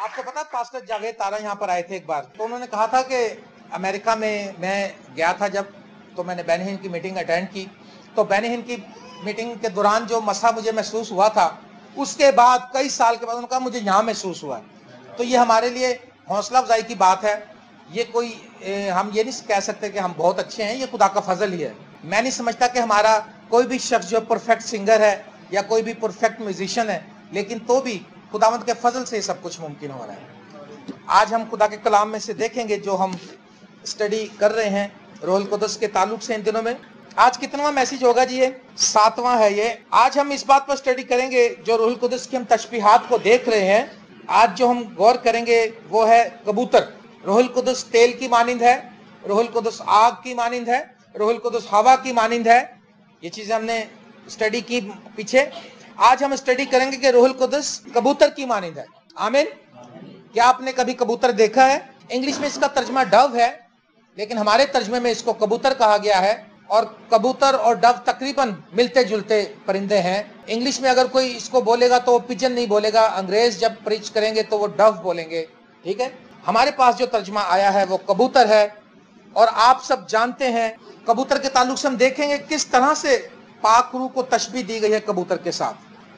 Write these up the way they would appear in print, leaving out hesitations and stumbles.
آپ کو پتا پاسٹر جاوید تارا یہاں پر آئے تھے ایک بار, تو انہوں نے کہا تھا کہ امریکہ میں گیا تھا جب, تو میں نے بین ہند کی میٹنگ اٹینڈ کی, تو بین ہند کی میٹنگ کے دوران جو مسئلہ مجھے محسوس ہوا تھا, اس کے بعد کئی سال کے بعد انہوں نے کہا مجھے یہاں محسوس ہوا ہے. تو یہ ہمارے لیے حوصلہ افزائی کی بات ہے. یہ کوئی ہم یہ نہیں کہہ سکتے کہ ہم بہت اچھے ہیں, یہ خدا کا فضل ہی ہے. میں نہیں سمجھتا کہ ہمارا کوئی بھی شخص جو پرفیکٹ سنگر ہے یا کوئی بھی پرفیکٹ میوزیشین ہے, لیکن تو بھی خداوند کے فضل سے یہ سب کچھ ممکن ہو رہا ہے. آج ہم خدا کے کلام میں سے دیکھیں گے جو ہم اسٹڈی کر رہے ہیں روح القدس کے تعلق سے ان دنوں میں. آج کتنا میسیج ہوگا جی؟ یہ 7واں ہے. یہ آج ہم اس بات پر اسٹڈی کریں گے جو روح القدس کی ہم تشبیہات کو دیکھ رہے ہیں. آج جو ہم غور کریں گے وہ ہے کبوتر. روح القدس تیل کی مانند ہے, روح القدس آگ کی مانند ہے, روح القدس ہوا کی مانند ہے. یہ چیزیں ہم نے اسٹڈی کی پیچھے. آج ہم اسٹڈی کریں گے کہ روح القدس کبوتر کی مانند ہے. آمین. کیا آپ نے کبھی کبوتر دیکھا ہے؟ انگلش میں اس کا ترجمہ ڈو ہے, لیکن ہمارے ترجمے میں اس کو کبوتر کہا گیا ہے. اور کبوتر اور ڈو تقریباً ملتے جلتے پرندے ہیں. انگلش میں اگر کوئی اس کو بولے گا تو وہ پجن نہیں بولے گا, انگریز جب پریچ کریں گے تو وہ ڈو بولیں گے. ٹھیک ہے, ہمارے پاس جو ترجمہ آیا ہے وہ کبوتر ہے. اور آپ سب جانتے ہیں کبوتر کے تعلق سے ہم دیکھیں گے کس طرح سے پاک روح کو تشبیہ دی گئی ہے کبوتر کے ساتھ.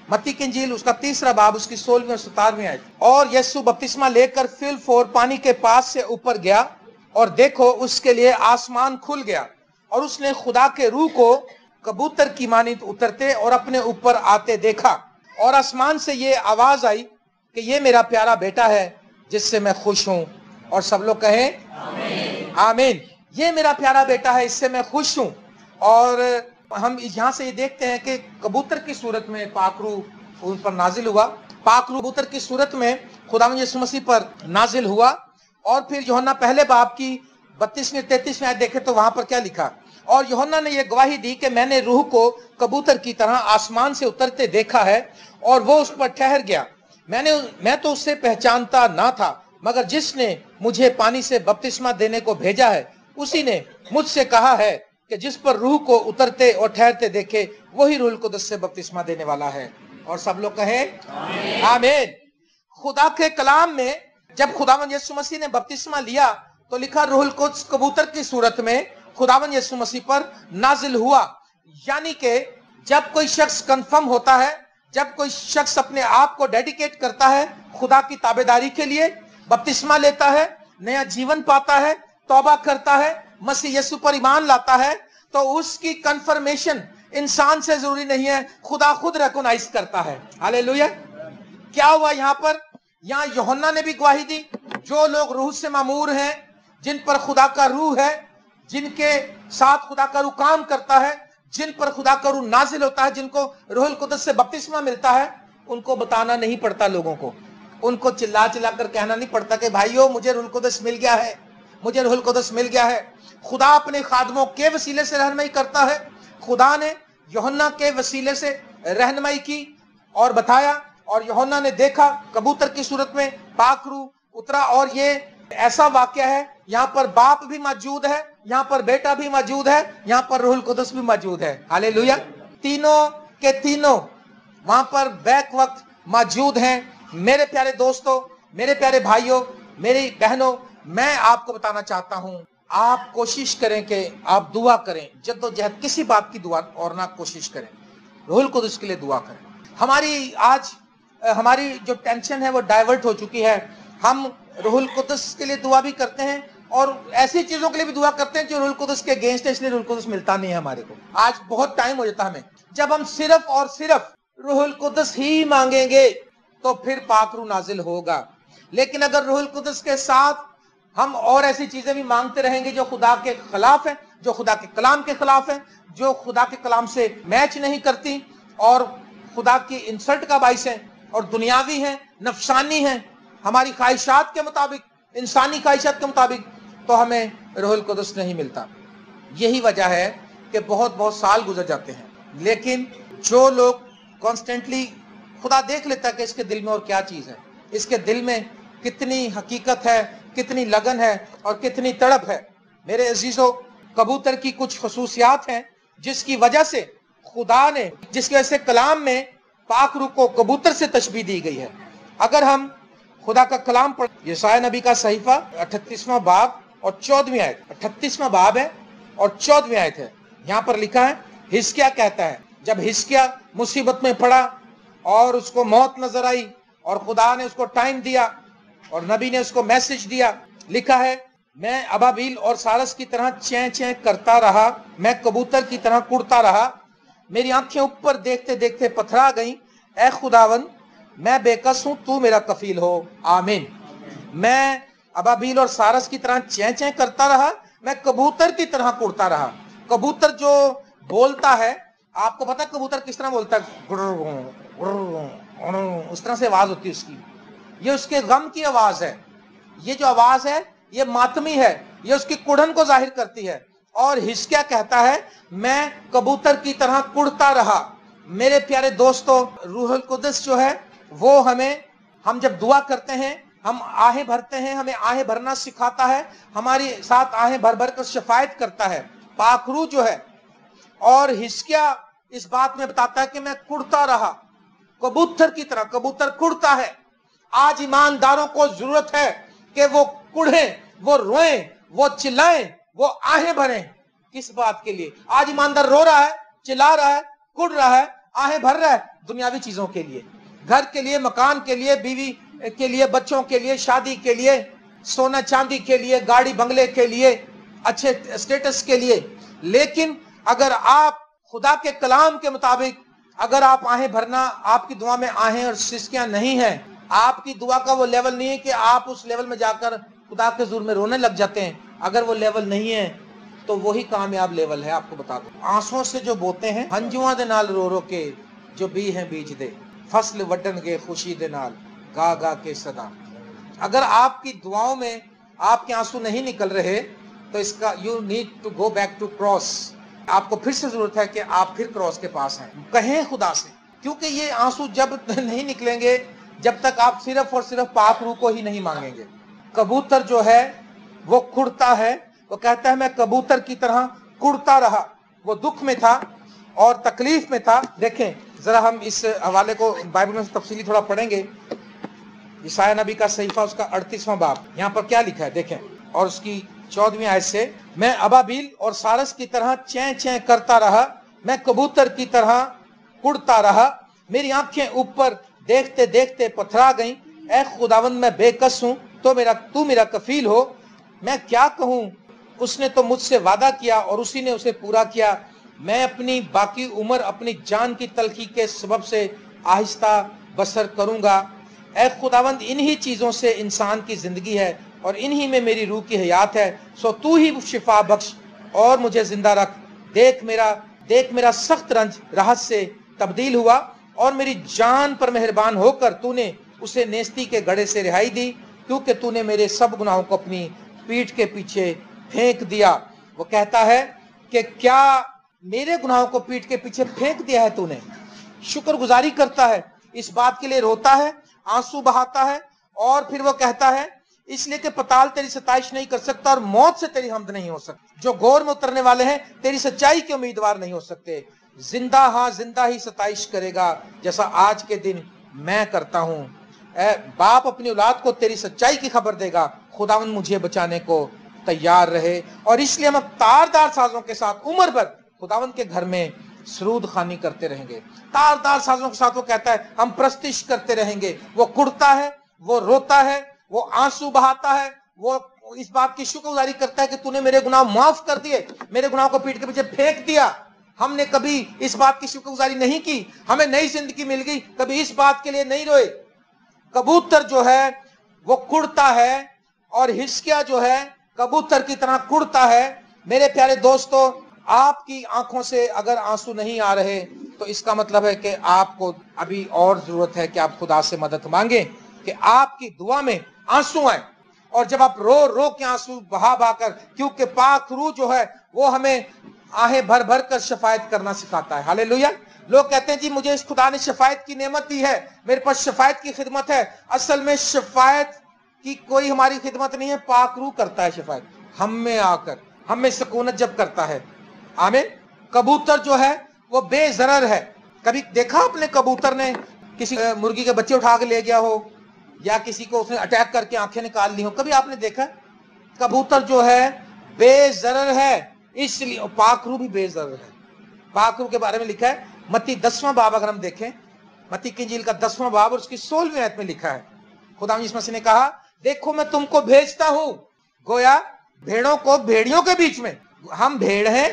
متی کی انجیل اس کا 3 باب اس کی 16 اور 17 آیت. اور یسوع بپتسمہ لے کر فی الفور پانی کے پاس سے اوپر گیا, اور دیکھو اس کے لیے آسمان کھل گیا, اور اس نے خدا کے روح کو کبوتر کی مانند اترتے اور اپنے اوپر آتے دیکھا. اور آسمان سے یہ آواز آئی کہ یہ میرا پیارا بیٹا ہے جس سے میں خوش ہوں. اور سب لوگ کہیں آمین. آمین. یہ میرا پیارا بیٹا ہے, اس سے میں خوش ہوں. اور ہم یہاں سے یہ دیکھتے ہیں کہ کبوتر کی صورت میں پاک روح ان پر نازل ہوا. پاک روح کبوتر کی صورت میں خداوند یسوع مسیح پر نازل ہوا. اور پھر یوحنا پہلے باب کی 32ویں 33ویں آیت دیکھے تو وہاں پر کیا لکھا؟ اور یوحنا نے یہ گواہی دی کہ میں نے روح کو کبوتر کی طرح آسمان سے اترتے دیکھا ہے, اور وہ اس پر ٹھہر گیا. میں تو اسے پہچانتا نہ تھا, مگر جس نے مجھے پانی سے بپتسمہ دینے کو بھیجا ہے اسی نے مجھ سے کہا ہے کہ جس پر روح کو اترتے اور ٹھہرتے دیکھے وہی روح القدس سے بپتسمہ دینے والا ہے. اور سب لوگ کہیں آمین. آمین. خدا کے کلام میں جب خداوند یسوع مسیح نے بپتسمہ لیا تو لکھا روح القدس کبوتر کی صورت میں خداوند یسوع مسیح پر نازل ہوا. یعنی کہ جب کوئی شخص کنفرم ہوتا ہے, جب کوئی شخص اپنے آپ کو ڈیڈیکیٹ کرتا ہے خدا کی تابعداری کے لیے, بپتسمہ لیتا ہے, نیا جیون پاتا ہے, توبہ کرتا ہے, مسیح یسوع پر ایمان لاتا ہے, تو اس کی کنفرمیشن انسان سے ضروری نہیں ہے, خدا خود ریکونائز کرتا ہے. ہاللیلویا. کیا ہوا یہاں پر؟ یہاں یوحنا نے بھی گواہی دی, جو لوگ روح سے معمور ہیں, جن پر خدا کا روح ہے, جن کے ساتھ خدا کا روح کام کرتا ہے, جن پر خدا کا روح نازل ہوتا ہے, جن کو روح القدس سے بپتسمہ ملتا ہے, ان کو بتانا نہیں پڑتا لوگوں کو. ان کو چلا چلا کر کہنا نہیں پڑتا کہ بھائیو مجھے روح القدس مل گیا ہے, مجھے روح القدس مل گیا ہے. خدا اپنے خادموں کے وسیلے سے رہنمائی کرتا ہے. خدا نے یوحنا کے وسیلے سے رہنمائی کی اور بتایا, اور یوحنا نے دیکھا کبوتر کی صورت میں پاک روح اترا. اور یہ ایسا واقعہ ہے, یہاں پر باپ بھی موجود ہے, یہاں پر بیٹا بھی موجود ہے, یہاں پر روح القدس بھی موجود ہے. ہاللیلویا. تینوں کے تینوں وہاں پر بیک وقت موجود ہیں. میرے پیارے دوستوں, میرے پیارے بھائیوں, میری بہنوں, میں آپ کو بتانا چاہتا ہوں, آپ کوشش کریں کہ آپ دعا کریں, جد و جہد کسی بات کی دعا اور نہ کوشش کریں, روح القدس کے لیے دعا کریں. ہماری جو ٹینشن ہے وہ ڈائیورٹ ہو چکی ہے. ہم روح القدس کے لیے دعا بھی کرتے ہیں اور ایسی چیزوں کے لیے بھی دعا کرتے ہیں جو روح القدس کے اگینسٹ ہے, اس لیے روح القدس ملتا نہیں ہے ہمارے کو. آج بہت ٹائم ہو جاتا ہمیں, جب ہم صرف اور صرف روح القدس ہی مانگیں گے تو پھر پاک روح نازل ہوگا. لیکن اگر روح القدس کے ساتھ ہم اور ایسی چیزیں بھی مانگتے رہیں گے جو خدا کے خلاف ہیں, جو خدا کے کلام کے خلاف ہیں, جو خدا کے کلام سے میچ نہیں کرتی اور خدا کی انسلٹ کا باعث ہیں اور دنیاوی ہیں, نفسانی ہیں, ہماری خواہشات کے مطابق, انسانی خواہشات کے مطابق, تو ہمیں روح القدس نہیں ملتا. یہی وجہ ہے کہ بہت سال گزر جاتے ہیں, لیکن جو لوگ کانسٹنٹلی, خدا دیکھ لیتا ہے کہ اس کے دل میں اور کیا چیز ہے, اس کے دل میں کتنی حقیقت ہے, کتنی لگن ہے اور کتنی تڑپ ہے. میرے عزیزو, کبوتر کی کچھ خصوصیات ہیں جس کی وجہ سے خدا نے, جس کی وجہ سے کلام میں پاک روح کو کبوتر سے تشبیہ دی گئی ہے. اگر ہم खुदा का कलाम पढ़, यशाया नबी का सहीफा 38वां बाब और 14वीं आयत। 38वां बाब है और 14वीं आयत है। यहाँ पर लिखा है, हिजकिय्याह कहता है, जब हिजकिय्याह मुसीबत में पड़ा और उसको मौत नजर आई और खुदा ने उसको टाइम दिया और नबी ने उसको मैसेज दिया, लिखा है, मैं अबाबील और सारस की तरह चैं चैं करता रहा, मैं कबूतर की तरह कुड़ता रहा, मेरी आंखें ऊपर देखते देखते पथरा गईं, ऐ खुदावन मैं बेकस हूं, तू मेरा कफील हो, आमीन। मैं अबाबील और सारस की तरह चैं चैं करता रहा, मैं कबूतर की तरह कुड़ता रहा। कबूतर जो बोलता है, आपको पता है कबूतर किस तरह बोलता है? उस तरह से आवाज होती है उसकी। ये उसके गम की आवाज है। ये जो आवाज है ये मातमी है, ये उसकी कुड़न को जाहिर करती है। और हिजकिय्याह कहता है, मैं कबूतर की तरह कुड़ता रहा। मेरे प्यारे दोस्तों, रूहुल कुदस जो है वो हम जब दुआ करते हैं, हम आहें भरते हैं, हमें आहें भरना सिखाता है, हमारी साथ आहें भर भर कर शफायत करता है, पाक रूह जो है। और हिजकिय्याह इस बात में बताता है कि मैं कुड़ता रहा कबूतर की तरह। कबूतर कुड़ता है। आज ईमानदारों को जरूरत है कि वो कुड़ें, वो रोएं, वो चिल्लाएं, वो आहें भरें। किस बात के लिए? आज ईमानदार रो रहा है, चिल्ला रहा है, कुड़ रहा है, आहें भर रहा है दुनियावी चीजों के लिए, घर के लिए, मकान के लिए, बीवी के लिए, बच्चों के लिए, शादी के लिए, सोना चांदी के लिए, गाड़ी बंगले के लिए, अच्छे स्टेटस के लिए। लेकिन अगर आप खुदा के कलाम के मुताबिक अगर आप आहें भरना, आपकी दुआ में आहें और सिसकियां नहीं है, आपकी दुआ का वो लेवल नहीं है कि आप उस लेवल में जाकर खुदा के हुजूर में रोने लग जाते हैं। अगर वो लेवल नहीं है तो वही कामयाब लेवल है। आपको बता दो, आंसुओं से जो बोते हैं, हंजुआं दे नाल रो रो के जो बी है बीज दे, फसल वड्डन के खुशी दे नाल गा गा के सदा। अगर आपकी दुआओं में आपके आंसू नहीं निकल रहे तो इसका you need to go back to cross. आपको फिर से जरूरत है कि आप फिर क्रॉस के पास हैं, कहें खुदा से, क्योंकि ये आंसू जब नहीं निकलेंगे जब तक आप सिर्फ और सिर्फ पाक रूह को ही नहीं मांगेंगे। कबूतर जो है वो कुड़ता है, वो कहता है मैं कबूतर की तरह कुड़ता रहा। वो दुख में था और तकलीफ में था। देखें जरा, हम इस हवाले को बाइबल में तफसीली थोड़ा पढ़ेंगे। यशाया नबी का सहीफा उसका 38वां बाब, यहाँ पर क्या लिखा है देखें, और उसकी 14वीं आयत से, मैं अबाबील और सारस की तरह चैं चैं करता रहा, मैं कबूतर की तरह कुड़ता रहा, मेरी आंखें ऊपर देखते देखते पथरा गईं, ऐ खुदावंद मैं बेकस हूं, तू मेरा कफील हो। मैं क्या कहूं, उसने तो मुझसे वादा किया और उसी ने उसे पूरा किया। मैं अपनी बाकी उम्र अपनी जान की तलखी के सबब से आहिस्ता बसर करूंगा। ऐ खुदावंद, इन्हीं चीजों से इंसान की जिंदगी है और इन्हीं में मेरी रूह की हयात है। सो तू ही शिफा बख्श और मुझे जिंदा रख। देख मेरा सख्त रंज राहत से तब्दील हुआ और मेरी जान पर मेहरबान होकर तूने उसे नेस्ती के गड़े से रिहाई दी, क्योंकि तूने मेरे सब गुनाहों को अपनी पीठ के पीछे फेंक दिया। वो कहता है कि क्या मेरे गुनाहों को पीठ के पीछे फेंक दिया है तूने? शुक्रगुजारी करता है, इस बात के लिए रोता है, आंसू बहाता है, और फिर वो कहता है इसलिए कि पताल तेरी सताइश नहीं कर सकता और मौत से तेरी हमद नहीं हो सकती। जो गौर में उतरने वाले हैं तेरी सच्चाई के उम्मीदवार नहीं हो सकते। जिंदा, हाँ जिंदा ही सताइश करेगा, जैसा आज के दिन मैं करता हूं। बाप अपनी औलाद को तेरी सच्चाई की खबर देगा, खुदावंद मुझे बचाने को तैयार रहे। और इसलिए हम तारदार साजों के साथ उम्र भर खुदावंद के घर में सरूद खानी करते रहेंगे। तारदार साजों के साथ वो कहता है हम प्रस्तिश करते रहेंगे। वो कुड़ता है, वो रोता है, वो आंसू बहाता है, वो इस बात की शुक्रगुजारी करता है कि तूने मेरे गुनाह माफ कर दिए, मेरे गुनाह को पीठ के पीछे फेंक दिया। हमने कभी इस बात की शुक्रगुजारी नहीं की, हमें नई जिंदगी मिल गई, कभी इस बात के लिए नहीं रोए। कबूतर जो है वो कुड़ता है और हिजकिय्याह जो है कबूतर की तरह कुड़ता है। मेरे प्यारे दोस्तों, आपकी आंखों से अगर आंसू नहीं आ रहे तो इसका मतलब है कि आपको अभी और जरूरत है कि आप खुदा से मदद मांगे कि आपकी दुआ में आंसू आए। और जब आप रो रो के आंसू बहा बहा कर, क्योंकि पाक रूह जो है वो हमें आहें भर भर कर शफायत करना सिखाता है। हालेलुया। लोग कहते हैं जी मुझे इस खुदा ने शफायत की नेमत दी है, मेरे पास शफायत की खिदमत है। असल में शफायत की कोई हमारी खिदमत नहीं है, पाक रूह करता है शफायत हम में आकर, हम में सुकूनत जब करता है। आमीन। कबूतर जो है वो बेजरर है। कभी देखा आपने कबूतर ने किसी मुर्गी के बच्चे उठा के ले गया हो या किसी को उसने अटैक करके आंखें निकाल ली हो, कभी आपने देखा? कबूतर जो है बेजरर है, इसलिए पाखरू भी बेजरर है। पाखरू के बारे में लिखा है मत्ती 10वां बाब, अगर हम देखें मत्ती की इंजील का 10वां बाब और उसकी 16वीं आयत में लिखा है, खुदा यीशु मसीह ने कहा, देखो मैं तुमको भेजता हूं, गोया भेड़ों को भेड़ियों के बीच में। हम भेड़ हैं,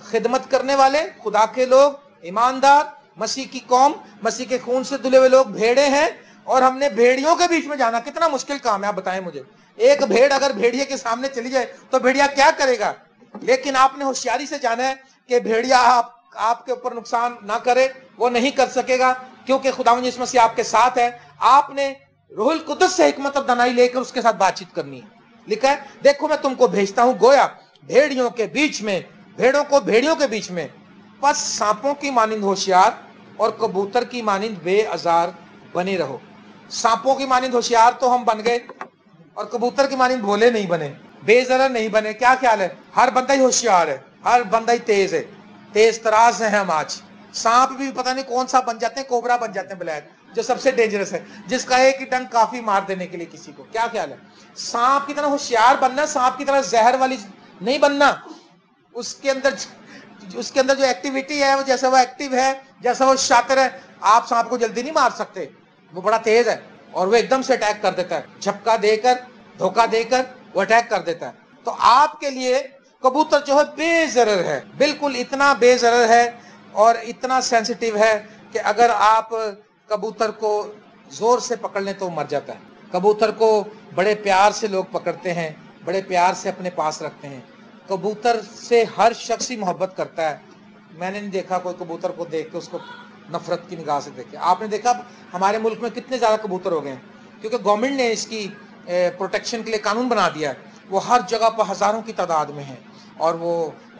खिदमत करने वाले, खुदा के लोग, ईमानदार, मसीह की कौम, मसीह के खून से धुले हुए लोग भेड़े हैं, और हमने भेड़ियों के बीच में जाना। कितना मुश्किल काम है, आप बताएं मुझे। एक भेड़ अगर भेड़िए के सामने चली जाए तो भेड़िया क्या करेगा? लेकिन आपने होशियारी से जाना है कि भेड़िया आपके ऊपर नुकसान ना करे, वो नहीं कर सकेगा, क्योंकि खुदावंद यीशु मसीह आपके साथ है। आपने रूहुल कुद्दुस से हिकमत और दानाई लेकर उसके साथ बातचीत करनी है। लिखा है, देखो मैं तुमको भेजता हूं, गोया भेड़ियों के बीच में, भेड़ों को भेड़ियों के बीच में। बस सांपों की मानिंद होशियार और कबूतर की मानिंद बेअजार बने रहो। सांपों की मानिंद होशियार तो हम बन गए, और कबूतर की मानिंद भोले नहीं बने, बेजरर नहीं बने। क्या ख्याल है? हर बंदा ही होशियार है, हर बंदा ही तेज है, तेज तराज है हम आज। सांप भी पता नहीं कौन सा बन जाते हैं, कोबरा बन जाते हैं ब्लैक, जो सबसे डेंजरस है, जिसका एक ही डंक काफी मार देने के लिए किसी को। क्या ख्याल है? सांप की तरह होशियार बनना, सांप की तरह जहर वाली नहीं बनना। उसके अंदर जो एक्टिविटी है, वो जैसा वो एक्टिव है, जैसा वो शातिर है, आप सांप को जल्दी नहीं मार सकते। वो बड़ा तेज है और वो एकदम से अटैक कर देता है, झपका देकर, धोखा देकर वो अटैक कर देता है। तो आपके लिए कबूतर जो है बेजरर है, बिल्कुल इतना बेजरर है और इतना सेंसिटिव है कि अगर आप कबूतर को जोर से पकड़ लें तो मर जाता है। कबूतर को बड़े प्यार से लोग पकड़ते हैं, बड़े प्यार से अपने पास रखते हैं। कबूतर से हर शख्स ही मोहब्बत करता है। मैंने नहीं देखा कोई कबूतर को देख के उसको नफरत की निगाह से देखे। आपने देखा हमारे मुल्क में कितने ज्यादा कबूतर हो गए हैं, क्योंकि गवर्नमेंट ने इसकी प्रोटेक्शन के लिए कानून बना दिया है। वो हर जगह पर हजारों की तादाद में है, और वो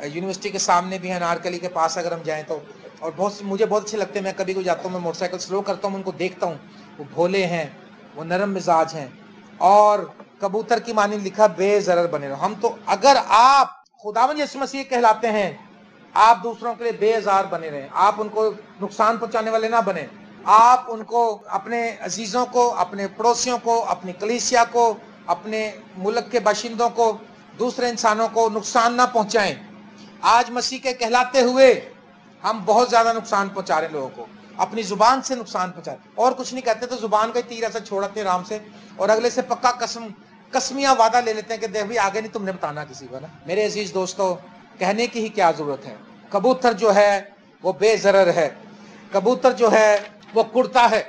यूनिवर्सिटी के सामने भी है, नारकली के पास अगर हम जाएं तो। और मुझे बहुत अच्छे लगते हैं। मैं कभी कोई जाता हूँ, मैं मोटरसाइकिल स्लो करता हूँ, उनको देखता हूँ, वो भोले हैं, वो नरम मिजाज हैं। और कबूतर की मानी लिखा बेजरर बने रहो। हम तो, अगर आप खुदावंद यीशु मसीह कहलाते हैं, आप दूसरों के लिए बेजार बने रहें, आप उनको नुकसान पहुंचाने वाले ना बने। आप उनको, अपने अजीजों को, अपने पड़ोसियों को, अपनी कलीसिया को, अपने मुल्क के बाशिंदों को, दूसरे इंसानों को नुकसान ना पहुंचाएं। आज मसीह के कहलाते हुए हम बहुत ज्यादा नुकसान पहुंचा रहे हैं लोगों को, अपनी जुबान से नुकसान पहुंचा रहे। और कुछ नहीं कहते तो जुबान का तीर ऐसा छोड़ते हैं आराम से, और अगले से पक्का कसमिया वादा ले लेते हैं कि देख भी आगे नहीं तुमने बताना किसी को ना। मेरे अजीज दोस्तों, कहने की ही क्या जरूरत है। कबूतर जो है वो बेजरर है, कबूतर जो है वो कुड़ता है,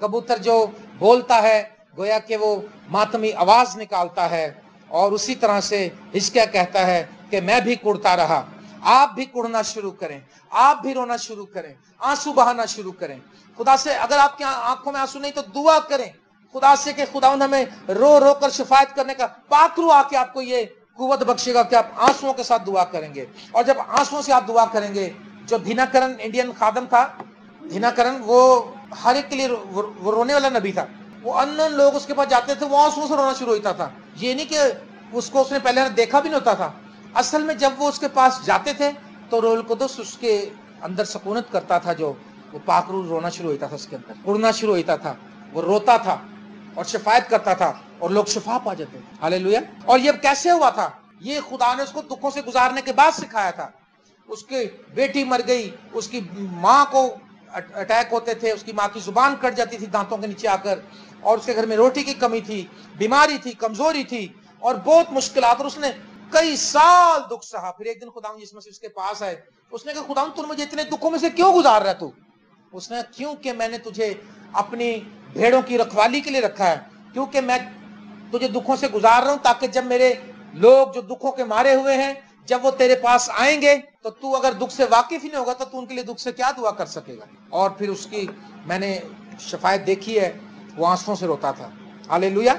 कबूतर जो बोलता है गोया कि वो मातमी आवाज निकालता है। और उसी तरह से हिजकिय्याह कहता है कि मैं भी कुड़ता रहा। आप भी कुड़ना शुरू करें, आप भी रोना शुरू करें, आंसू बहाना शुरू करें। खुदा से, अगर आपकी आंखों में आंसू नहीं तो दुआ करें खुदा से कि खुदावंद हमें रो रो कर शिफायत करने का। पाखरू आके आपको ये कुव्वत बख्शेगा कि आप आंसुओं के साथ दुआ करेंगे। और जब आंसुओं से आप दुआ करेंगे, जो दिनाकरन इंडियन खादम था, दिनाकरन वो हर एक के लिए वो रोने वाला नबी था। वो अननोन लोग उसके पास जाते थे, वो आंसुओं से रोना शुरू होता था। ये नहीं कि उसको उसने पहले देखा भी नहीं होता था। असल में जब वो उसके पास जाते थे तो रूहुल कुद्दुस उसके अंदर सकूनत करता था, जो वो पाखरू रोना शुरू होता था, उसके अंदर उड़ना शुरू होता था, वो रोता था और शिफायत करता था और लोग शिफा पा जाते थे। हालेलुया। और ये कैसे हुआ था? ये खुदा ने उसको दुखों से गुजारने के बाद सिखाया था। उसकी बेटी मर गई, उसकी माँ को अटैक होते थे, उसकी माँ की जुबान कट जाती थी दांतों के नीचे आकर, और उसके घर में रोटी की कमी थी, बीमारी थी, कमजोरी थी और बहुत मुश्किलात, और उसने कई साल दुख सहा। फिर एक दिन खुदा यीशु मसीह उसके पास आए, उसने कहा खुदा तू मुझे इतने दुखों में से क्यों गुजार रहा तू? उसने, क्योंकि मैंने तुझे अपनी भेड़ों की रखवाली के लिए रखा है, क्योंकि मैं तुझे दुखों से गुजार रहा हूं, ताकि जब मेरे लोग जो दुखों के मारे हुए हैं, जब वो तेरे पास आएंगे तो तू अगर दुख से वाकिफ ही नहीं होगा तो तू उनके लिए दुख से क्या दुआ कर सकेगा। और फिर उसकी मैंने शफायत देखी है, वो आंसुओं से रोता था। हालेलुया।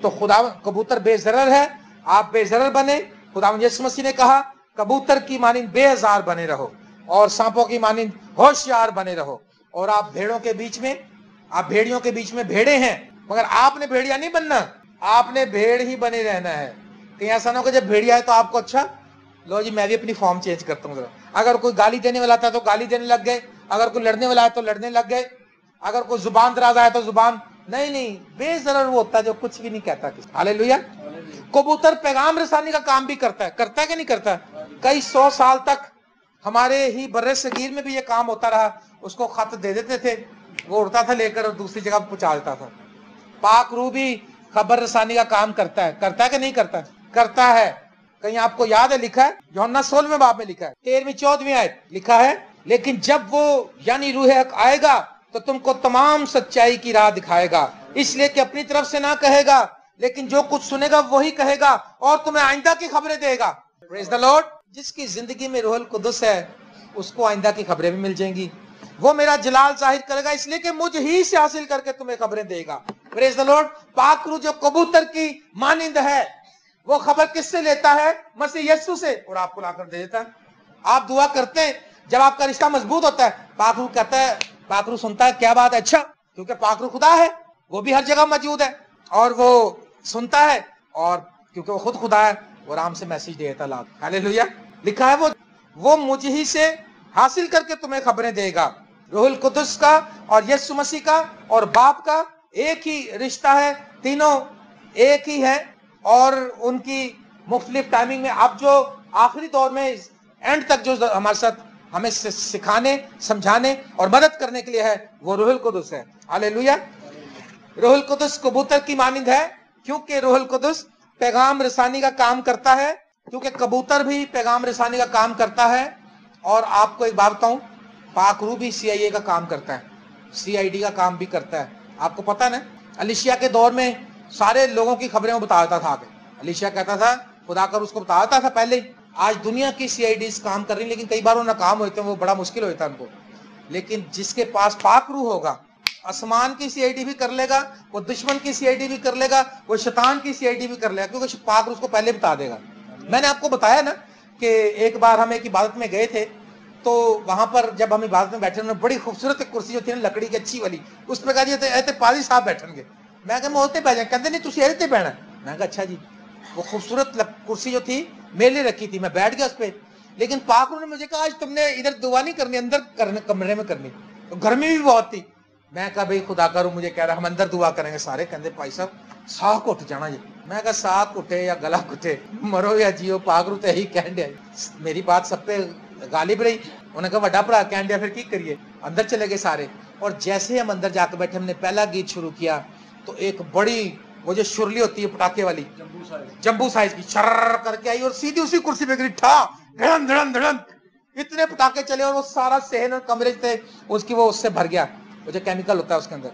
तो खुदा, कबूतर बेजरर है, आप बेजरर बने। खुदा यीशु मसीह ने कहा कबूतर की मानिंद बेजार बने रहो और सांपों की मानिंद होशियार बने रहो। और आप भेड़ों के बीच में, आप भेड़ियों के बीच में भेड़े हैं, मगर आपने भेड़िया नहीं बनना, आपने भेड़ ही बने रहना है। कहीं ऐसा ना हो कि जब भेड़िया है तो आपको, अच्छा लो जी मैं भी अपनी फॉर्म चेंज करता हूँ। अगर कोई गाली देने वाला था तो गाली देने लग गए, अगर कोई लड़ने वाला है तो लड़ने लग गए, अगर कोई जुबान दराज है तो जुबान नहीं नहीं, बेजरर वो होता है जो कुछ भी नहीं कहता किसी। हालेलुया। कबूतर पैगाम रसानी का काम भी करता है कि नहीं करता? कई 100 साल तक हमारे ही बर्रे सगीर में भी ये काम होता रहा। उसको खत दे देते थे, वो उड़ता था लेकर और दूसरी जगह पहुंचा देता था। पाक रूह भी खबर रसानी का काम करता है कि नहीं करता? करता है। कहीं आपको याद है, लिखा है यूहन्ना 16वें बाब में लिखा है 13वीं 14वीं आयत लिखा है, लेकिन जब वो यानी रूह हक आएगा तो तुमको तमाम सच्चाई की राह दिखाएगा, इसलिए कि अपनी तरफ से ना कहेगा, लेकिन जो कुछ सुनेगा वही कहेगा और तुम्हें आइंदा की खबरें देगा। Praise the Lord. जिसकी जिंदगी में रूहुल कुदस है उसको आइंदा की खबरें भी मिल जाएंगी। वो मेरा जलाल जाहिर करेगा, इसलिए कि मुझ ही से हासिल करके तुम्हें खबरें देगा। Praise the Lord. पाक रूह जो कबूतर की मानिंद है, वो खबर किससे लेता है? मसीह यीशु से, और आपको लाकर दे देता है। आप दुआ करते हैं, जब आपका रिश्ता मजबूत होता है, पाक रूह कहता है, पाक रूह सुनता है, क्या बात है, अच्छा, क्योंकि पाक रूह खुदा है, वो भी हर जगह मौजूद है और वो सुनता है, और क्योंकि वो खुद खुदा है, वो आराम से मैसेज देता है। हालेलुया। लिखा है वो मुझ ही से हासिल करके तुम्हें खबरें देगा। रूहुल कुदस का और यीशु मसीह का और बाप का एक ही रिश्ता है, तीनों एक ही है, और उनकी मुख्तलिफ टाइमिंग में अब जो आखिरी दौर में एंड तक जो हमारे साथ हमें सिखाने, समझाने और मदद करने के लिए है, वो रूहुल कुदस है। हालेलुया। रूहुल कुदस कबूतर की मानिंद है, क्योंकि रूहुल कुदस पैगाम रसानी का काम करता है, क्योंकि कबूतर भी पैगाम रसानी का काम करता है। और आपको एक बात बताऊं, पाक रूह भी CIA का काम करता है, CID का काम भी करता है। आपको पता है ना, अलीशिया के दौर में सारे लोगों की खबरें वो बताता था आगे। अलीशिया कहता था, खुदा कर उसको बताता था पहले। आज दुनिया की CIDs काम कर रही, लेकिन कई बार वो नाकाम होते हैं, वो बड़ा मुश्किल होता है उनको। लेकिन जिसके पास पाक रूह होगा, आसमान की CID भी कर लेगा, वो दुश्मन की CID भी कर लेगा, वो शैतान की CID भी कर लेगा, क्योंकि पाक रूह उसको पहले बता देगा। मैंने आपको बताया ना कि एक बार हम एक इबादत में गए थे, तो वहां पर जब हम इबादत में बैठे, उन्होंने बड़ी खूबसूरत कुर्सी जो थी ना, लकड़ी की अच्छी वाली, उस पर कहा पादी साहब बैठेंगे। मैं कहा मोहते पै जाए, कहते नहीं तुम ऐसे पैना। मैं कहा अच्छा जी। वो खूबसूरत कुर्सी जो थी मेरे लिए रखी थी, मैं बैठ गया उस पर। लेकिन पाक रूह ने मुझे कहा, आज तुमने इधर दुआ नहीं करनी, अंदर करने, कमरे में करनी। तो गर्मी भी बहुत थी। मैं कहा भाई खुदा करूं, मुझे कह रहा हम अंदर दुआ करेंगे सारे। कहते भाई साहब साह घुट जाना जी। मैं कहा साह घुटे या गला घुटे, मरो या जियो, पाक रूह तो यही कह दिया। मेरी बात सब पे गालिब रही। उन्होंने कहा वड्डा भरा कह दिया, फिर की करिए। अंदर चले गए सारे, और जैसे हम अंदर जाकर बैठे, हमने पहला गीत शुरू किया, तो एक बड़ी वो जो शुरली होती है पटाखे वाली, जंबू साइज की, शर्र करके आई और सीधी उसी कुर्सी पे गिरी, ठा धड़न धड़न धड़न, इतने पटाखे चले, और वो सारा सहन और कमरे थे उसकी वो उससे भर गया, वो जो केमिकल होता है उसके अंदर,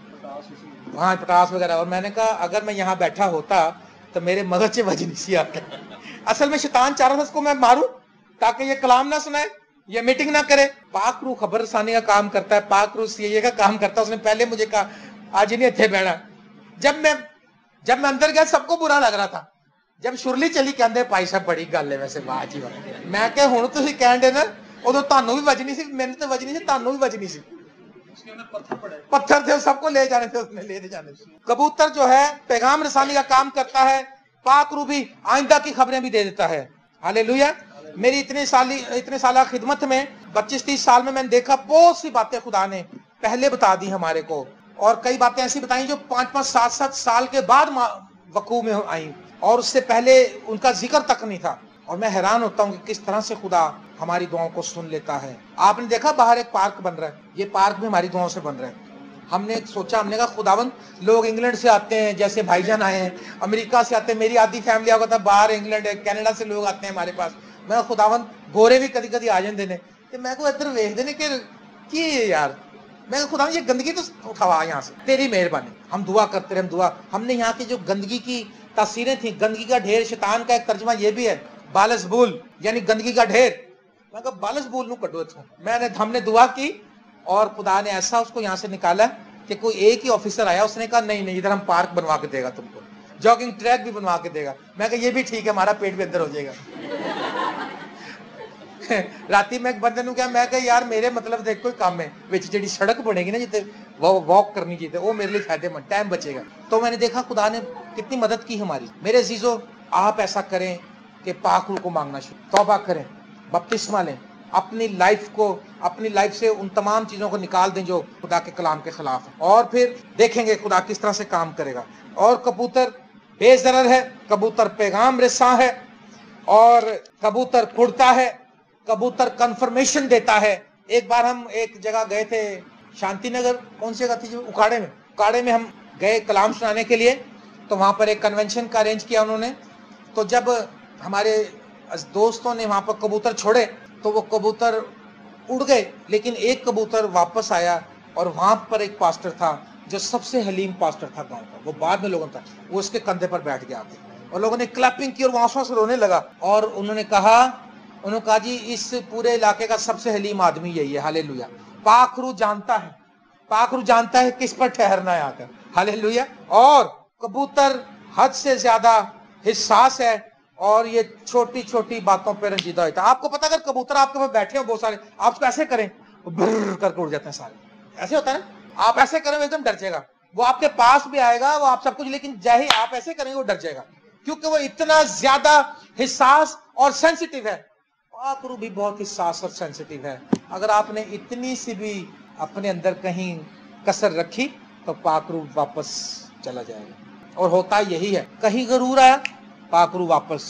हाँ पटास वगैरह। और मैंने कहा अगर मैं यहाँ बैठा होता तो मेरे मगज से वजनी सी आके, असल में शैतान चाह रहा था उसको मैं मारूं ताकि ये कलाम ना सुनाए, ये मीटिंग ना करे। पाक रूह खबर रसानी का काम करता है, पाक रूह CIA का काम करता है। उसने पहले मुझे कहा आज नहीं इतने बैठा। जब मैं अंदर गया सबको बुरा लग रहा था। जब शुरली चली कहते भाई साहब बड़ी गल है वैसे, वाह जी वाह। मैं क्या हुण तुसीं कहण दे ना, उदों तानू भी वजनी सी, मैंने तो वजनी सी, तानू भी वजनी सी। पत्थर थे, सबको ले जाने थे, उसने ले जाने थे। कबूतर जो है पैगाम रसानी का काम करता है, पाक रूह भी आइंदा की खबरें भी दे देता है। हालेलुया। मेरी इतने साल खिदमत में 25-30 साल में मैंने देखा बहुत सी बातें खुदा ने पहले बता दी हमारे को, और कई बातें ऐसी बताई जो 5-5, 7-7 साल के बाद वकू में आई, और उससे पहले उनका जिक्र तक नहीं था। और मैं हैरान होता हूँ कि किस तरह से खुदा हमारी दुआओं को सुन लेता है। आपने देखा बाहर एक पार्क बन रहा है, ये पार्क भी हमारी दुआओं से बन रहा है। हमने सोचा, हमने कहा खुदावंद लोग इंग्लैंड से आते हैं, जैसे भाईजान आए हैं, अमेरिका से आते हैं, मेरी आधी फैमिली आगा था बाहर, इंग्लैंड कनाडा से लोग आते हैं हमारे पास। मैं खुदावंद गोरे भी कभी कभी आ जाते हैं, तो मैं को इधर वेखते ने कि यार, मैं खुदा ये गंदगी तो उठावा यहाँ से, तेरी मेहरबानी। हम दुआ करते रहे, दुआ। हमने यहाँ की जो गंदगी की तस्वीरें थी, गंदगी का ढेर, शैतान का एक तर्जमा ये भी है बालसबूल, यानी गंदगी का ढेर। मैं कहा बालसबूल नू कटो इथों। हमने दुआ की और खुदा ने ऐसा उसको यहाँ से निकाला कि कोई एक ही ऑफिसर आया, उसने कहा नहीं नहीं, इधर हम पार्क बनवा के देगा तुमको, जॉगिंग ट्रैक भी बनवा के देगा। मैं कहा ये भी ठीक है, हमारा पेट भी अंदर हो जाएगा। राती मैं एक बंदे नूं कहा, मैं कहा यार मेरे मतलब देख कोई काम है विच जेडी सड़क बनेगी ना जिते वॉक करनी चाहिए, वो मेरे लिए फायदेमंद, टाइम बचेगा। तो मैंने देखा खुदा ने कितनी मदद की हमारी। मेरे अजीजों, आप ऐसा करें कि पाक रूह को मांगना शुरू, तौबा करें, बपतिस्मा लें, अपनी लाइफ से उन तमाम चीजों को निकाल दें जो खुदा के कलाम के खिलाफ है, और फिर देखेंगे खुदा किस तरह से काम करेगा। और कबूतर बेज़रर है, कबूतर पैगाम रसा है, और कबूतर उड़ता है, कबूतर कंफर्मेशन देता है। एक बार हम एक जगह गए थे, शांति नगर, कौन सी जगह थी जो, उकाड़े में हम गए कलाम सुनाने के लिए। तो वहां पर एक कन्वेंशन का अरेंज किया उन्होंने। तो जब हमारे दोस्तों ने वहां पर कबूतर छोड़े तो वो कबूतर उड़ गए, लेकिन एक कबूतर वापस आया, और वहां पर एक पास्टर था जो सबसे हलीम पास्टर था गांव का, वो बाद में लोगों था, वो उसके कंधे पर बैठ गया और लोगों ने क्लैपिंग की और वो आंसुओं से रोने लगा। और उन्होंने कहा जी इस पूरे इलाके का सबसे हलीम आदमी यही है, हालेलुया। पाखरू जानता है किस पर ठहरना है आकर, हालेलुया। और कबूतर हद से ज्यादा हिस्सास है, और ये छोटी छोटी बातों पर रंजीदा होता है। आपको पता, अगर कबूतर आपके पास बैठे हो बहुत सारे, आप उसको ऐसे करें ब्रर करके उड़ जाते हैं सारे, ऐसे होता है ना। आप ऐसे करें एकदम डर जाएगा, वो आपके पास भी आएगा, वो आप सब कुछ, लेकिन जैसे आप ऐसे करेंगे वो डर जाएगा, क्योंकि वो इतना ज्यादा हिस्सास और सेंसिटिव है। पाखरू भी बहुत हिस्सास और सेंसिटिव है। अगर आपने इतनी सी भी अपने अंदर कहीं कसर रखी तो पाखरू वापस चला जाएगा। और होता यही है, कहीं गरूर आया पाखरू वापस,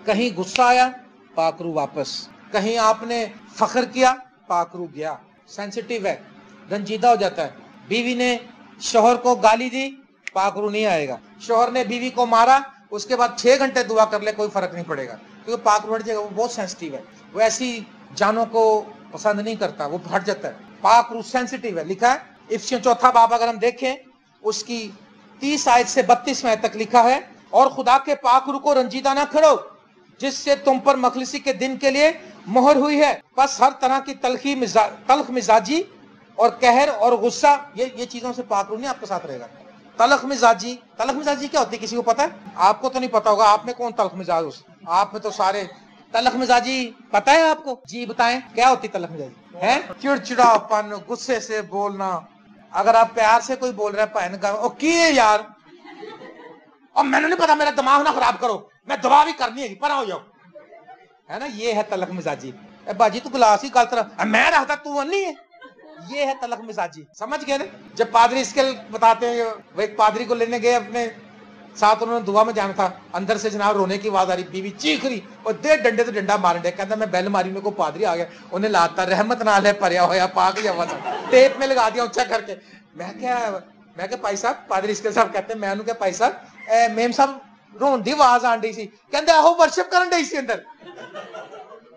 कहीं गुस्सा आया पाखरू वापस, कहीं आपने फख्र किया पाखरू गया। सेंसिटिव है, रंजीदा हो जाता है। बीवी ने शोहर को गाली दी, पाखरू नहीं आएगा। शोहर ने बीवी को मारा, उसके बाद 6 घंटे दुआ कर ले कोई फर्क नहीं पड़ेगा, क्योंकि पाखरू हट जाएगा। वो बहुत सेंसिटिव है, वो ऐसी जानों को पसंद नहीं करता, वो हट जाता है। पाखरू सेंसिटिव है। लिखा है इफिसियों 4 बाब, अगर हम देखें उसकी 30 आयत से 32 आयत तक लिखा है, और खुदा के पाखरू को रंजीदा ना करो जिससे तुम पर मखलिसी के दिन के लिए मोहर हुई है। बस हर तरह की तल्ख मिजाजी और कहर और गुस्सा, ये चीजों से पाखरू नहीं आपके साथ रहेगा। तल्ख मिजाजी क्या होती है, किसी को पता है? आपको तो नहीं पता होगा, आप में कौन तल्ख मिजाज, आप में तो सारे। तल्ख मिजाजी पता है आपको? जी बताएं, क्या होती तल्ख मिजाजी? है चिड़चिड़ापन, गुस्से से बोलना। अगर आप प्यार से कोई बोल रहा है, की यार, और मैंने नहीं पता, मेरा दिमाग ना खराब करो, मैं दवा भी करनी है, पर हो जाओ, है ना, ये है तलख मिजाजी। बाजी तू गिलास ही गलत रहा, मैं रखता तू नहीं है, ये है तलख मिजाजी। समझ गए ना? जब पादरी इसके बताते हैं, वो एक पादरी को लेने गए अपने साथ, उन्होंने दुआ में जाना था, अंदर से जनाब रोने की आवाज आ रही, बीवी चीख रही, और दे डंडे से डंडा मारन डे, कहता मैं बेल मारी, मेरे को पादरी आ गया, उन्हें लाता रहमत नाल है भरिया होया पाक जावा, टेप में लगा दिया ऊंचा करके। मैं क्या भाई साहब, पादरी इसके साहब कहते, मैं क्या भाई साहब, मेम साहब रोन दी आवाज आन डी सी, कहते आहो वर्शिप करन डई सी अंदर।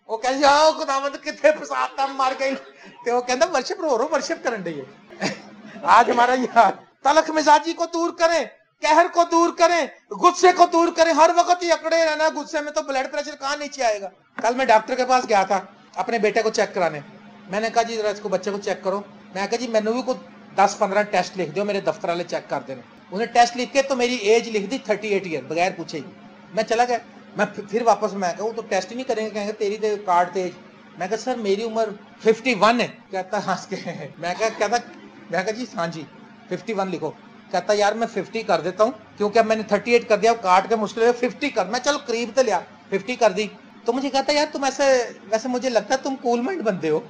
वो कहते आओ खुदावंद किथे फसाता मार गई, ते वो कहता वर्शिप रो वर्शिप करन डई है। आज हमारा यार तलख मिजाजी को दूर करें, कहर को दूर करें, गुस्से को दूर करें। हर वक्त ही अकड़े रहना गुस्से में, तो ब्लड प्रेशर कहां नीचे आएगा। कल मैं डॉक्टर के पास गया था अपने बेटे को चेक कराने। मैंने कहा जी जरा इसको बच्चे को चेक करो। मैं कहा जी मैनू भी को 10-15 टेस्ट लिख दो, मेरे दफ्तर वाले चेक कर देने। उन्हें टेस्ट लिख के तो मेरी एज लिख दी 38 ईयर, बगैर पूछे ही। मैं चला गया, मैं फिर वापस, मैं कहूँ तो टेस्ट ही नहीं करेंगे, कहेंगे तेरी तो कार्ड तेज। मैं कहा सर मेरी उम्र 51 है। कहता हंस के, मैं कहा जी हाँ जी 51 लिखो। कहता यार मैं 50 कर देता हूँ, क्योंकि अब मैंने 38 कर दिया, काट के मुश्किल है 50 कर। मैं चलो करीब तो लिया, 50 कर दी। तो मुझे कहता यार तुम वैसे मुझे लगता है तुम कूल माइंड बनते हो।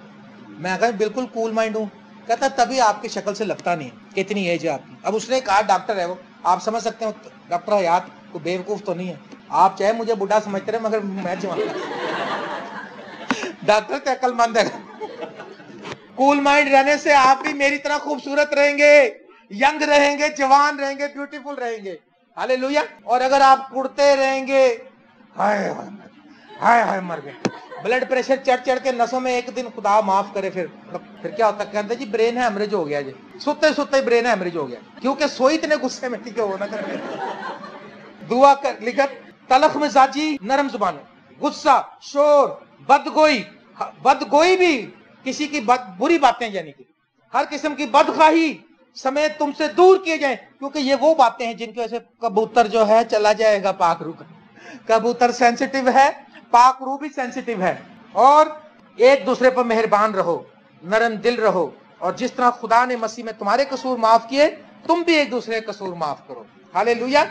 मैं कहा बिल्कुल कूल माइंड हूँ। कहता तभी आपकी शक्ल से लगता नहीं है कितनी एज है आपकी। अब उसने कहा डॉक्टर है वो, आप समझ सकते हो डॉक्टर हयात को बेवकूफ तो नहीं है। आप चाहे मुझे बुढ़ा समझते रहे, मगर मैं जवान। डॉक्टर तो अक्लमंद है। कूल माइंड रहने से आप भी मेरी तरह खूबसूरत रहेंगे, यंग रहेंगे, जवान रहेंगे, ब्यूटीफुल रहेंगे। हालेलुया। और अगर आप कुड़ते रहेंगे, हाय हाय हाय मर गए, ब्लड प्रेशर चढ़ के नसों में, एक दिन खुदा माफ करे फिर क्या होता है? कहते जी ब्रेन हैमरेज हो गया जी, सुते ब्रेन हैमरेज हो गया, क्योंकि सोई इतने गुस्से में ठीक होना कर। दुआ कर लिखत तलख मिजाजी, नरम जुबान, गुस्सा, शोर, बदगोई भी किसी की बुरी बातें, यानी कि हर किस्म की बदखाही समेत तुमसे दूर किए जाएं, क्योंकि ये वो बातें हैं जिनकी वजह से कबूतर जो है चला जाएगा पाखरू का। कबूतर सेंसिटिव है, पाखरू भी सेंसिटिव है। और एक दूसरे पर मेहरबान रहो, नरम दिल रहो, और जिस तरह खुदा ने मसीह में तुम्हारे कसूर माफ किए, तुम भी एक दूसरे के कसूर माफ करो। हालेलुया।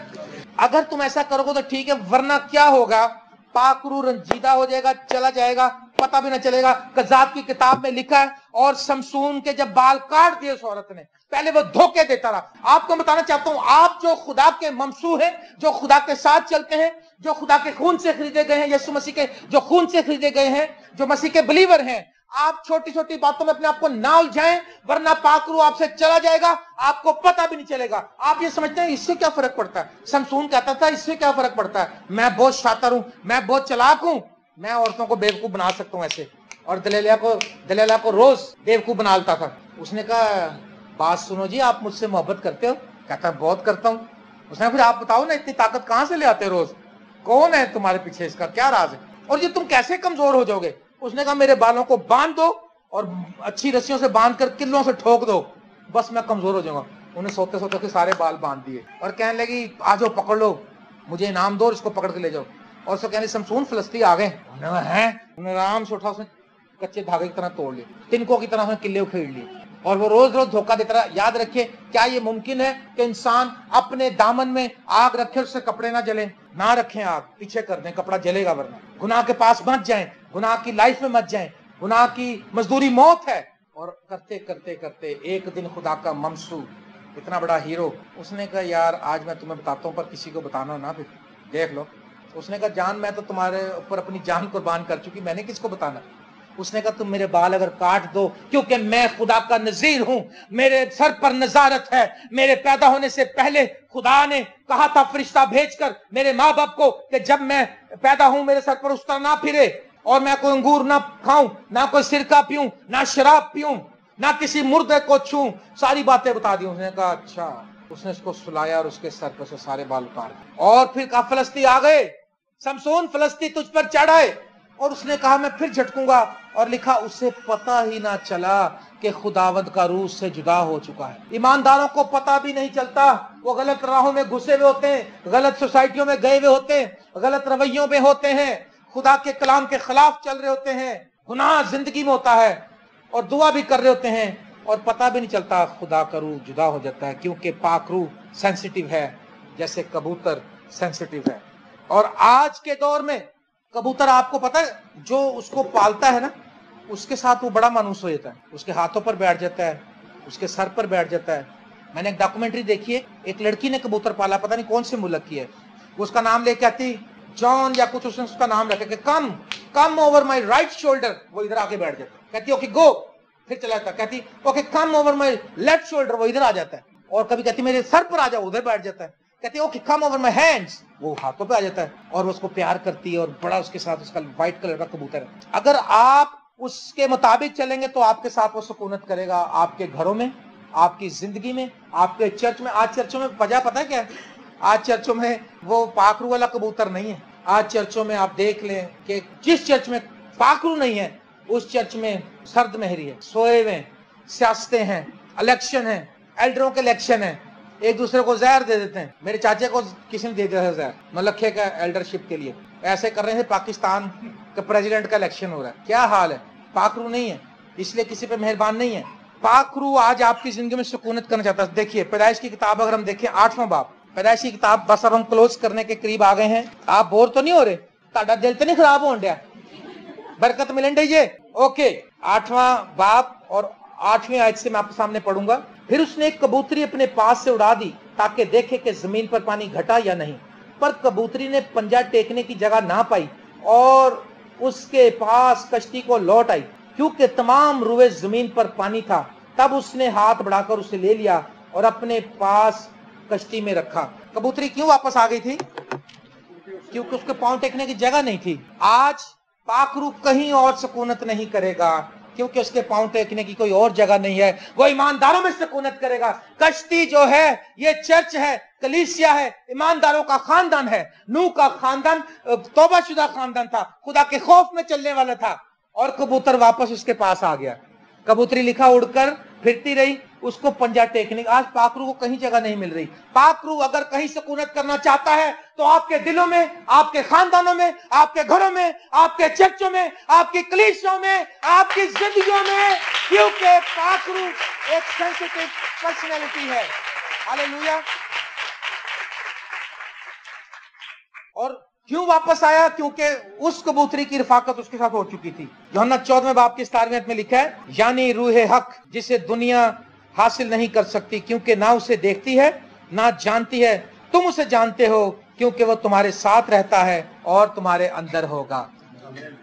अगर तुम ऐसा करोगे तो ठीक है, वरना क्या होगा? पाखरू रंजीदा हो जाएगा, चला जाएगा, पता भी ना चलेगा। कज़ाब की किताब में लिखा है, और शमसून के जब बाल काट दिए उस औरत ने, पहले वो धोखे देता रहा। आपको बताना चाहता हूं, आप जो खुदा के ममसू हैं, जो खुदा के साथ चलते हैं, जो खुदा के खून से खरीदे गए हैं, यीशु मसीह के जो खून से खरीदे गए हैं, जो मसीह के बिलीवर हैं, आप छोटी छोटी बातों में अपने आप को ना उलझाएं, वरना पाक रूह आपसे चला जाएगा, आपको पता भी नहीं चलेगा। आप ये समझते हैं इससे क्या फर्क पड़ता है? शमसून कहता था इससे क्या फर्क पड़ता है, मैं बहुत शातिर हूं, मैं बहुत चालाक हूं, मैं औरतों को बेवकूफ बना सकता हूं ऐसे। और दलीला को रोज बेवकूफ बना लेता था। उसने कहा बात सुनो जी, आप मुझसे मोहब्बत करते हो? कहता बहुत करता हूं। उसने फिर आप बताओ ना, इतनी ताकत कहां से ले आते रोज? कौन है तुम्हारे पीछे, इसका क्या राज है, और ये तुम कैसे कमजोर हो जाओगे? उसने कहा मेरे बालों को बांध दो और अच्छी रस्सियों से बांध कर किल्लों से ठोक दो, बस मैं कमजोर हो जाऊंगा। उन्हें सोते सोते के सारे बाल बांध दिए और कहने लगी आ जाओ पकड़ लो, मुझे इनाम दो, इसको पकड़ के ले जाओ। और उसको कहने शमसून फिलिस्ती आ गए हैं। आराम से उठा, उसने कच्चे धागे की तरह तोड़ लिए, तिनकों की तरह उसने किले उखेड़ लिए, और वो रोज रोज धोखा देता रहा। याद रखिए, क्या ये मुमकिन है कि इंसान अपने दामन में आग रखे, उससे कपड़े ना जले? ना रखें आग, पीछे कर दें, कपड़ा जलेगा, वरना गुनाह के पास मत जाएं, गुनाह की लाइफ में मत जाएं, गुनाह की मजदूरी मौत है। और करते करते करते एक दिन खुदा का ममसू, इतना बड़ा हीरो, उसने कहा यार आज मैं तुम्हें बताता हूँ, पर किसी को बताना ना, फिर देख लो। उसने कहा जान मैं तो तुम्हारे ऊपर अपनी जान कुर्बान कर चुकी, मैंने किसको बताना? उसने कहा तुम मेरे बाल अगर काट दो, क्योंकि मैं खुदा का नजीर हूं, मेरे सर पर नजारत है। मेरे पैदा होने से पहले खुदा ने कहा था फरिश्ता भेजकर मेरे माँ बाप को कि जब मैं पैदा हूं मेरे सर पर उस तरह ना फिरे, और मैं कोई अंगूर ना खाऊं, ना कोई सिरका पीऊं, ना शराब पीऊं, ना किसी मुर्दे को छूं, सारी बातें बता दी। उसने कहा अच्छा। उसने उसको सुलाया और उसके सर पर से सारे बाल उतार दिए, और फिर कहा फिलिस्ती आ गए, शमसून फिलिस्ती तुझ पर चढ़ आए। और उसने कहा मैं फिर झटकूंगा, और लिखा उसे पता ही ना चला कि खुदावंद का रूह से जुदा हो चुका है। ईमानदारों को पता भी नहीं चलता, वो गलत राहों में घुसे हुए होते हैं, गलत सोसाइटियों में गए हुए होते हैं, गलत रवैयों में होते हैं, खुदा के कलाम के खिलाफ चल रहे होते हैं, गुनाह जिंदगी में होता है, और दुआ भी कर रहे होते हैं, और पता भी नहीं चलता खुदा का रूह जुदा हो जाता है, क्योंकि पाक रूह सेंसिटिव है, जैसे कबूतर सेंसिटिव है। और आज के दौर में कबूतर, आपको पता है, जो उसको पालता है ना, उसके साथ वो बड़ा मानूस हो जाता है, उसके हाथों पर बैठ जाता है, उसके सर पर बैठ जाता है। मैंने एक डॉक्यूमेंट्री देखी है, एक लड़की ने कबूतर पाला, पता नहीं कौन से मुल्क की है, वो उसका नाम लेके आती जॉन या कुछ, उसने उसका नाम रखा कि come over my right shoulder, वो इधर आके बैठ जाता है। कहती ओके गो, फिर चला जाता। कहती okay come over my left shoulder, वो इधर आ जाता है। और कभी कहती मेरे सर पर आ जाओ, उधर बैठ जाता है। कहती okay come over my hands, वो हाथों पे आ जाता है, और उसको प्यार करती है, और बड़ा उसके साथ उसका व्हाइट कलर का कबूतर है। अगर आप उसके मुताबिक चलेंगे तो आपके साथ वो सुकूनत करेगा, आपके घरों में, आपकी जिंदगी में, आपके चर्च में। आज चर्चों में वजह पता है क्या है? आज चर्चों में वो पाखरू वाला कबूतर नहीं है। आज चर्चों में आप देख लें कि जिस चर्च में पाखरू नहीं है, उस चर्च में सर्द मेहरी है, सोए हुए, सियासतें हैं, इलेक्शन है, एल्डरों के इलेक्शन है, एक दूसरे को जहर दे देते हैं। मेरे चाचे को किसी ने दे दिया जहर, नौलखे का एल्डरशिप के लिए। ऐसे कर रहे हैं, पाकिस्तान के प्रेसिडेंट का इलेक्शन हो रहा है। क्या हाल है? पाखरू नहीं है, इसलिए किसी पे मेहरबान नहीं है। पाखरू आज आपकी जिंदगी में सुकूनत करना चाहता है। देखिए पैदाइश की किताब अगर हम देखें, 8वां बाब, पैदाइश की किताब, बस अब हम क्लोज करने के करीब आ गए हैं। आप बोर तो नहीं हो रहे? ताड़ा दिल तो नहीं खराब हो गया? बरकत मिलन दीजिए। ओके, 8वां बाब और 8वीं आयत से मैं आपके सामने पढ़ूंगा। फिर उसने एक कबूतरी अपने पास से उड़ा दी ताकि देखे कि जमीन पर पानी घटा या नहीं, पर कबूतरी ने पंजा टेकने की जगह ना पाई और उसके पास कश्ती को लौट आई, क्योंकि तमाम रुए जमीन पर पानी था। तब उसने हाथ बढ़ाकर उसे ले लिया और अपने पास कश्ती में रखा। कबूतरी क्यों वापस आ गई थी? क्योंकि उसके पांव टेकने की जगह नहीं थी। आज पाखरू कहीं और सुकूनत नहीं करेगा, क्योंकि उसके पांव टेकने की कोई और जगह नहीं है। वो ईमानदारों में सुकूनत करेगा। कश्ती जो है ये चर्च है, कलीसिया है, ईमानदारों का खानदान है। नूह का खानदान तौबाशुदा खानदान था, खुदा के खौफ में चलने वाला था, और कबूतर वापस उसके पास आ गया। कबूतरी लिखा उड़कर फिरती रही, उसको पंजा टेकने। आज पाखरू को कहीं जगह नहीं मिल रही। पाखरू अगर कहीं सुकूनत करना चाहता है तो आपके दिलों में, आपके खानदानों में, आपके घरों में, आपके चर्चों में, आपकी कलीसियों में, आपकी जिंदगियों में, क्योंकि पाखरू एक सेंसिटिव पर्सनैलिटी है। हालेलुया। और क्यों वापस आया? क्योंकि उस कबूतरी की रफाकत उसके साथ हो चुकी थी। यूहन्ना 14वें बाब की 17वीं आयत में लिखा है, यानी रूह हक जिसे दुनिया हासिल नहीं कर सकती, क्योंकि ना उसे देखती है ना जानती है। तुम उसे जानते हो क्योंकि वो तुम्हारे साथ रहता है और तुम्हारे अंदर होगा।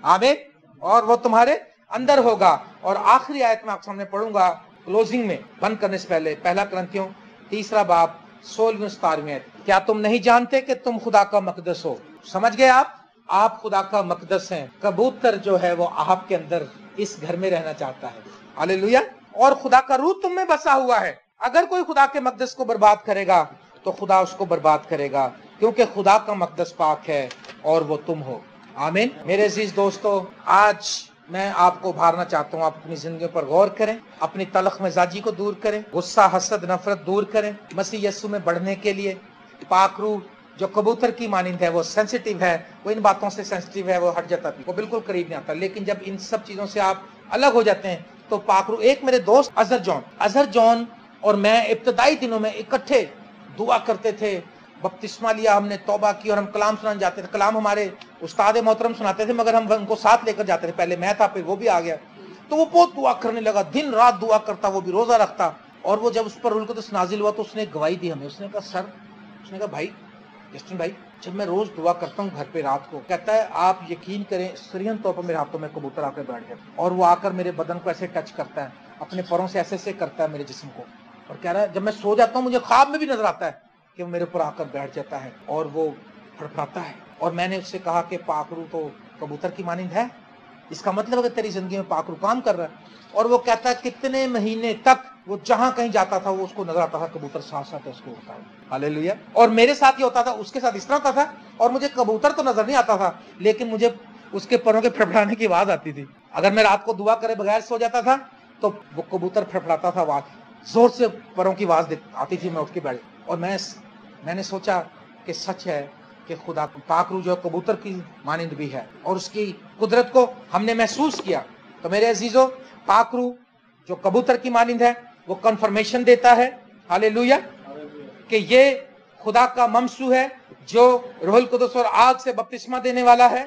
आमीन। और वो तुम्हारे अंदर होगा। और आखिरी आयत में आपके सामने पढ़ूंगा क्लोजिंग में, बंद करने से पहले, पहला कुरिन्थियों 3 बाब 16वीं 17वीं आयत। क्या तुम नहीं जानते कि तुम खुदा का मकदस हो? समझ गए आप खुदा का मकदस हैं। कबूतर जो है वो आपके अंदर इस घर में रहना चाहता है। हालेलुया। और खुदा का रूह तुम में बसा हुआ है। अगर कोई खुदा के मकदस को बर्बाद करेगा तो खुदा उसको बर्बाद करेगा, क्योंकि खुदा का मकदस पाक है और वो तुम हो। आमीन। मेरे अजीज दोस्तों, आज मैं आपको उभारना चाहता हूँ, आप अपनी जिंदगी पर गौर करें, अपनी तलख मिजाजी को दूर करें, गुस्सा हसद नफरत दूर करें, मसीह यीशु में बढ़ने के लिए। पाक रूह जो कबूतर की मानिंद है, वो सेंसिटिव है, वो इन बातों से सेंसिटिव है, वो हट जाता है, वो बिल्कुल करीब नहीं आता। लेकिन जब इन सब चीजों से आप अलग हो जाते हैं तो पाक रूह। एक मेरे दोस्त अजहर जॉन और मैं इब्तदाई दिनों में इकट्ठे दुआ करते थे, बपतिस्मा लिया हमने, तौबा की, और हम कलाम सुनाने जाते थे। कलाम हमारे उस्ताद मोहतरम सुनाते थे, मगर हम उनको साथ लेकर जाते थे। पहले मैं था, फिर वो भी आ गया, तो वो बहुत दुआ करने लगा, दिन रात दुआ करता, वो भी रोजा रखता। और वो जब उस पर रूह कुद्दस नाजिल हुआ तो उसने गवाही दी हमें। उसने कहा भाई जस्टिन भाई, जब मैं रोज दुआ करता हूँ घर पे रात को, कहता है आप यकीन करें सरियन तौर पर मेरे हाथों में कबूतर आकर बैठ गया, और वो आकर मेरे बदन को ऐसे टच करता है, अपने पैरों से ऐसे ऐसे करता है मेरे जिस्म को, और कह रहा है जब मैं सो जाता हूँ मुझे ख्वाब में भी नजर आता है कि वो मेरे ऊपर आकर बैठ जाता है और वो फड़फड़ाता है। और मैंने उससे कहा कि पाकरू तो कबूतर की मानिंद है, इसका मतलब है तेरी जिंदगी में पाकरू काम कर रहा है। और वो कहता है कितने महीने तक वो जहां कहीं जाता था वो उसको नजर आता था कबूतर साथ साथ उसको उड़ता है। हालेलुया। और मेरे साथ ये होता था, उसके साथ इस तरह होता था, और मुझे कबूतर तो नजर नहीं आता था, लेकिन मुझे उसके परों के फड़फड़ाने की आवाज आती थी। अगर मैं रात को दुआ करे बगैर सो जाता था तो वो कबूतर फड़फड़ाता था, आवाज जोर से परों की आवाज आती थी, मैं उठ के बैठ। और मैंने सोचा कि सच है कि खुदा पाकरू जो कबूतर की मानिंद भी है, और उसकी कुदरत को हमने महसूस किया। तो मेरे अजीजों, पाकरू जो कबूतर की मानिंद है वो कंफर्मेशन देता है, हालेलुया, कि ये खुदा का ममसू है जो रूहुल कुद्दस और आग से बपतिस्मा देने वाला है।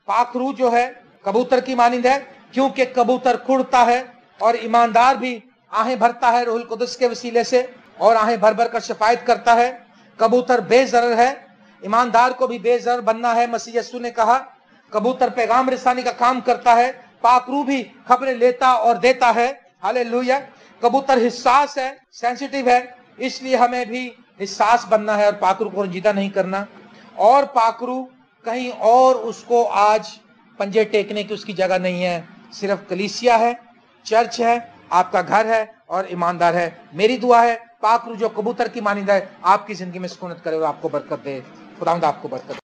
पाकरू जो है कबूतर की मानिंद है, क्योंकि कबूतर कुड़ता है और ईमानदार भी आहें भरता है रूहुल कुद्दस के वसीले से, और आहें भर भर कर शफायत करता है। कबूतर बेजरर है, ईमानदार को भी बेजरर बनना है। मसीह यीशु ने कहा कबूतर पैगाम रिसानी का काम करता है, पाकरू भी खबरें लेता और देता है। हालेलुया। कबूतर हिस्सास है, सेंसिटिव है, इसलिए हमें भी हिस्सास बनना है और पाकरू को रंजीदा नहीं करना। और पाकरू कहीं और उसको आज पंजे टेकने की उसकी जगह नहीं है, सिर्फ कलीसिया है, चर्च है, आपका घर है और ईमानदार है। मेरी दुआ है पाकरू जो कबूतर की मानिंद है आपकी जिंदगी में सुकूनत करे और आपको बरकत दे। खुदावंद आपको बरकत दे।